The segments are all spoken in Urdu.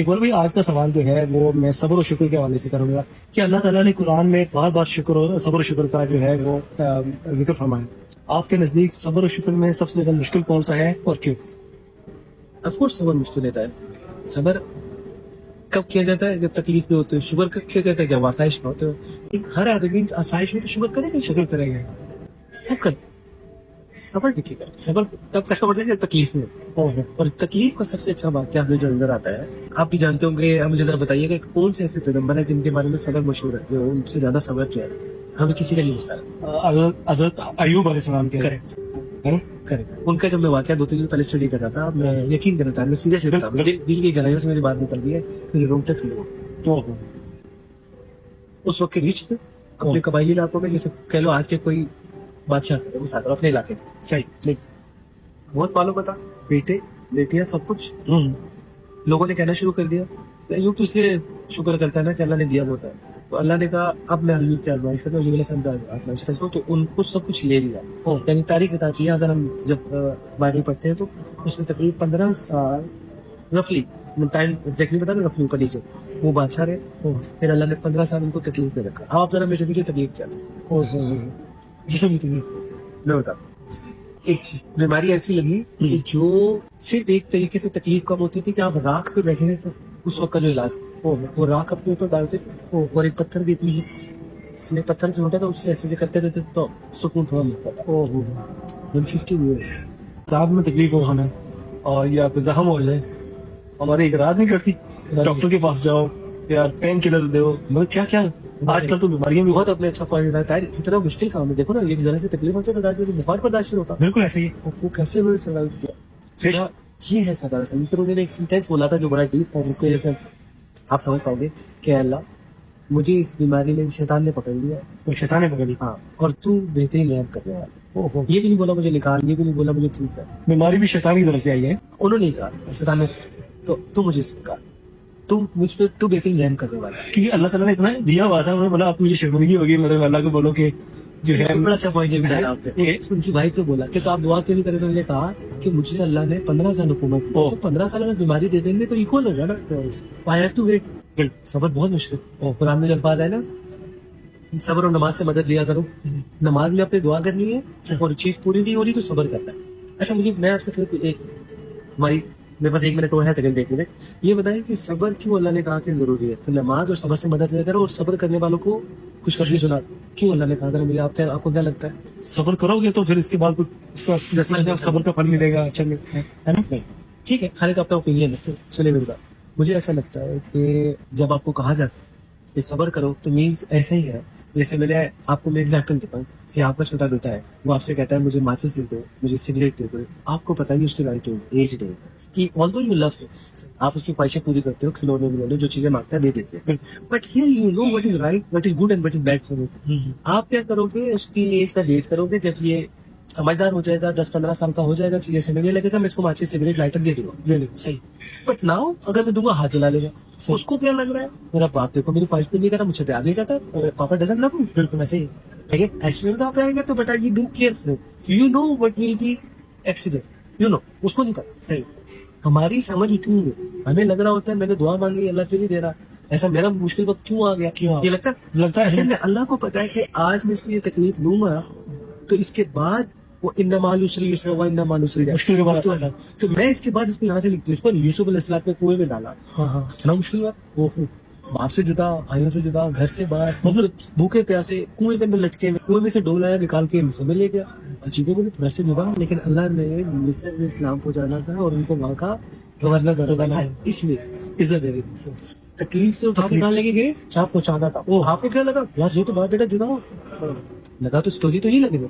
اقبال بھائی، آج کا سوال جو ہے وہ میں صبر و شکر کے حوالے سے کروں گا کہ اللہ تعالیٰ نے قرآن میں بار بار صبر و شکر کا جو ہے وہ ذکر فرمایا. آپ کے نزدیک صبر و شکر میں سب سے زیادہ مشکل کون سا ہے اور کیوں؟ آف کورس صبر مشکل ہوتا ہے. صبر کب کیا جاتا ہے؟ جب تکلیف میں ہوتے ہیں. شکر کب کیا جاتا ہے؟ جب آسائش میں ہوتے ہیں. ہر آدمی آسائش میں تو شکر کرے گا. شکر کریں گے. سب کر صبر نہیں کیا. صبر تب کرنا پڑتا ہے جب تکلیف میں ہو. اور تکلیف کا سب سے اچھا واقعہ ہمیں جو اندر آتا ہے, آپ بھی جانتے ہوں گے. آپ مجھے ذرا بتائیے گا کون سے ایسے پیغمبر ہیں جن کے بارے میں صبر مشہور ہے, جو ان سے زیادہ صبر کیا ہے؟ ہمیں کسی کا نہیں ملتا. حضرت ایوب علیہ السلام کے. کریکٹ. ان کا جب میں واقعہ 2-3 دن پہلے اسٹڈی کر رہا تھا, میں یقین کرتا تھا, میں سیریس رہتا تھا, دل کی گہرائیوں سے میری بات نکل گئی ہے. میرے روم تک اس وقت کے ریچ تھے اپنے قبائلی علاقوں میں, جیسے کہہ لو آج کے کوئی بادشاہ تھے مثال اپنے علاقے میں. صحیح. بہت معلوم تھا, بیٹے بیٹیاں سب کچھ. لوگوں نے کہنا شروع کر دیا ایوب تو اس لیے شکر کرتا ہے نا کہ اللہ نے دیا ہوتا ہے. تو اللہ نے کہا اب میں ایوب کی آزمائش کرتا ہوں. تو ان کو سب کچھ لے لیا. یعنی تاریخ بتاتی ہے, اگر ہم جب بائبل پڑھتے ہیں تو اس میں تقریباً 15 سال رفلی ٹائم ایگزیکٹلی بتا رہا, رفلی اوپر نیچے وہ بادشاہ رہے. پھر اللہ نے 15 سال ان کو تکلیف میں رکھا. آپ ذرا میرے سے تکلیف کیا تھی جسے میں بتا. ایک بیماری ایسی لگی کہ جو صرف ایک طریقے سے تکلیف کم ہوتی تھی کہ آپ راکھ پہ بیٹھے تھے. اس وقت کا جو علاج وہ راکھ اپنے اوپر ڈالتے اور ایک پتھر بھی اتنی پتھر سے ہوتا تھا, اس سے ایسے کرتے رہتے تو سکون تھوڑا ملتا تھا. 50 years رات میں تکلیف ہو ہمیں اور یا زخم ہو جائے, ہماری ایک رات نہیں کرتی. ڈاکٹر کے پاس جاؤ یا پین کلر دو, مگر کیا کیا آج کل تو بیماریاں بھی بہت اپنے اچھا پوائنٹ بتایا. اتنا مشکل کام ہے. دیکھو نا, ایک ذرا سے تکلیف ہوتی ہے تو بخار برداشت ہوتا. بالکل ایسے ہی. وہ کیسے انہوں نے سروائیو کیا, یہ ہے صدر اصل. پھر انہوں نے ایک سینٹینس بولا تھا جو بڑا ڈیپ تھا, جس کی وجہ سے آپ سمجھ پاؤ گے کہ اللہ مجھے اس بیماری میں شیطان نے پکڑ لیا. تو شیطان نے پکڑ لی. ہاں, اور تو بہترین علاج کرنے والا. یہ بھی نہیں بولا مجھے نکال, یہ بھی نہیں بولا مجھے ٹھیک ہے. بیماری بھی شیطان کی طرف سے آئی ہے. انہوں نے کہا شیطان نے تو مجھے نکال, تو مجھ پہ تو بہترین رحم کرنے والا ہے. کیونکہ اللہ تعالیٰ نے اتنا دیا ہوا تھا. انہوں نے بولا آپ مجھے شرمندگی ہوگی, مطلب اللہ کو بولو کہ جو ہے. بڑا اچھا پوائنٹ ہے آپ نے. ان کی بھائی کو بولا کہ تو آپ دعا کیوں نہیں کریں. انہوں نے کہا کہ مجھے اللہ نے 15 سال حکومت کی, تو 15 سال اگر بیماری دے دیں گے تو ایکول ہوگا نا. I have to wait. صبر بہت مشکل. قرآن میں جب بات ہے نا صبر اور نماز سے مدد لیا کرو. نماز میں اپنی دعا کرنی ہے اور چیز پوری نہیں ہو رہی تو صبر کرنا ہے. اچھا مجھے میں آپ سے ہماری میرے پاس 1 منٹ اور ہے, تقریباً 1 منٹ. یہ بتائیں کہ صبر کیوں اللہ نے کہا کہ ضروری ہے. تو نماز اور صبر سے مدد لے کرو, اور صبر کرنے والوں کو خوشخبری سنا. کیوں اللہ نے کہا کرو؟ مجھے آپ کو کیا لگتا ہے؟ صبر کرو گے تو پھر اس کے بعد صبر کا پھل ملے گا. اچھا ہے نا. ٹھیک ہے, ہر ایک اپنا اوپینین ہے. چلے میری بات, مجھے ایسا لگتا ہے کہ جب آپ کو کہا جاتا ہے کہ صبر کرو تو مینس ایسا ہی ہے جیسے میں نے آپ کو میں ایگزامپل دیتا ہوں کہ آپ کا چھوٹا بیٹا ہے, وہ آپ سے کہتا ہے مجھے ماچس دے دو, مجھے سگریٹ دے دو. آپ کو پتا ہی اس کے بارے میں ایج ڈے کہ آلدو یو لو ہم, آپ اس کی خواہشیں پوری کرتے ہو, کھلونے ملونے جو چیزیں مانگتا ہے دے دیتے ہیں. But here you know what is right, what is good and what is bad for you. آپ کیا کرو گے, اس کی ایج کا ویٹ کرو گے جب یہ سمجھدار ہو جائے گا, 10-15 سال کا ہو جائے گا, چیزیں سمجھنے لگے گا, میں اس کو ماچس سگریٹ لائٹر دے دوں گا. صحیح. بٹ ناؤ اگر میں دوں گا ہاتھ جلا لے گا, اس کو کیا لگ رہا ہے میرا باپ دیکھو میری خواہش پہ نہیں کرا, مجھے پیار نہیں کرتا, پاپا ڈزنٹ لو. بالکل ویسے ہی. لیکن ایکسیڈنٹ تو آپ آئے گا تو بیٹا یہ do careful, you know what will be accident, you know, اس کو نہیں پتا. صحیح. ہماری سمجھ اتنی ہے, ہمیں لگ رہا ہوتا ہے میں نے دعا مانگی اللہ کیوں نہیں دے رہا, ایسا میرا مشکل وقت کیوں آ گیا, کیوں یہ لگتا ہے اللہ کو پتا ہے کہ آج میں اس کو یہ تکلیف دوں گا تو اس کے بعد وہ مشکل کے بعد, تو میں اس کے بعد اس کو یہاں سے لکھتی ہوں. اس کو یوسف علیہ السلام کے کنویں میں ڈالا. اتنا مشکل ہوا, وہ باپ سے جدا, بھائیوں سے جدا, گھر سے باہر, مطلب بھوکے پیاسے کنویں کے اندر لٹکے ہوئے, کنویں میں سے ڈول آیا نکال کے مصر میں لے گیا. عجیب ہے, گھر سے جدا, لیکن اللہ نے مصر میں اسلام پہنچانا تھا اور ان کو وہاں کا گورنر بنانا ہے. اس لیے عزت دے رہی تکلیف سے اٹھا کے لے کے گئے, چاپ پہنچانا تھا. وہ آپ کو کیا لگا یار یہ تو باپ بیٹا جدا ہو لگا, تو اسٹوری تو ہی لگے گا,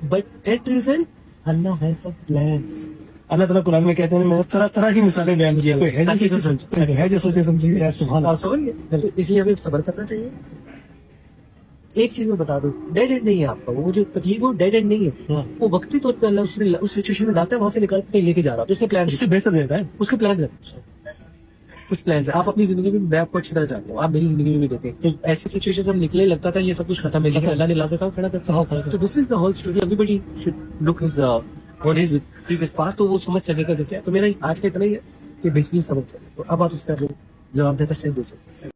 بٹ ایٹ ریزن اللہ ہے سب پلانس. اللہ تعالیٰ قرآن میں کہتے ہیں میں طرح طرح کی مثالیں بیان کی ہے جو سوچے سمجھے. اس لیے ہمیں صبر کرنا چاہیے. ایک چیز میں بتا دوں, ڈیڈ اینڈ نہیں ہے آپ کا, وہ جو تکلیف ہو ڈیڈ اینڈ نہیں ہے, وہ وقتی طور پہ اللہ اس سچویشن میں ڈالتا ہے, وہاں سے نکال کے لے کے جا رہا ہے. اس کے پلان سے بہتر دیتا ہے, اس کے پلانز ہے, کچھ پلانز ہیں. آپ اپنی زندگی میں آپ کو اچھی طرح جانتے ہو, آپ میری زندگی میں بھی دیکھیں کہ ایسی سچویشن جب نکلے لگتا تھا یہ سب کچھ ختم ہے, لیکن اللہ نے لا دیتا کھڑا کرتا. تو this is the whole story. Everybody should look his اور ہز پریویس پاسٹ, تو وہ سمجھ سکے گا. دیکھیں تو میرا آج کا اتنا ہی ہے کہ بیسکلی صبر کریں. اب آپ اس کا جواب دیتا شاید دے سکتے